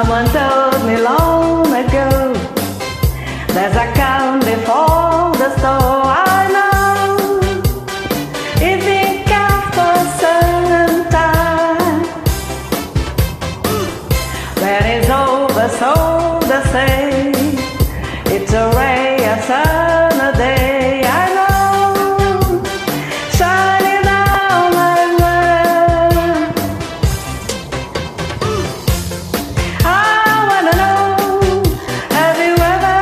Someone told me long ago there's a calm before the storm. I know if it comes for a certain time, when it's over, so they say, it's a ray of sun a day. I know, shining down my world. I wanna know, have you ever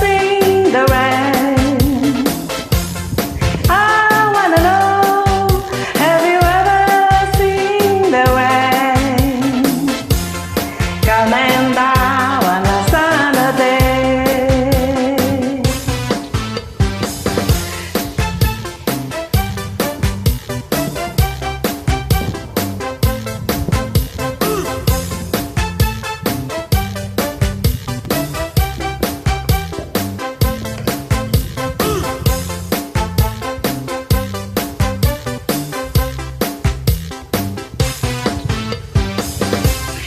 seen the rain? I wanna know, have you ever seen the rain coming down on a sunny day?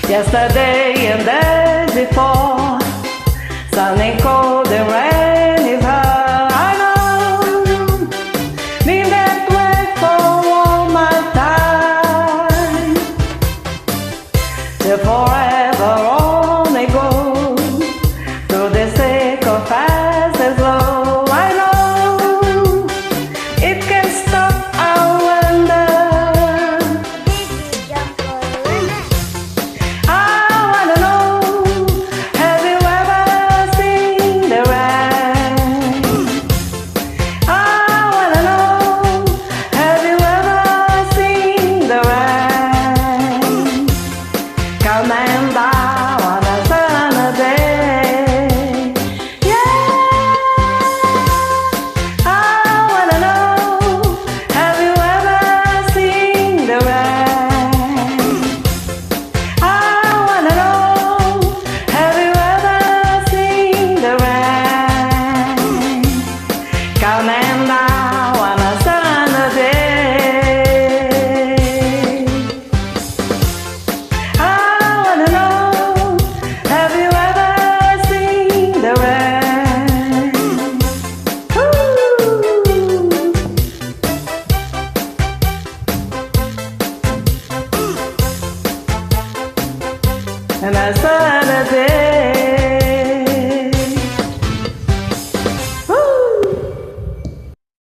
Yesterday and days before, sun and cold and rain.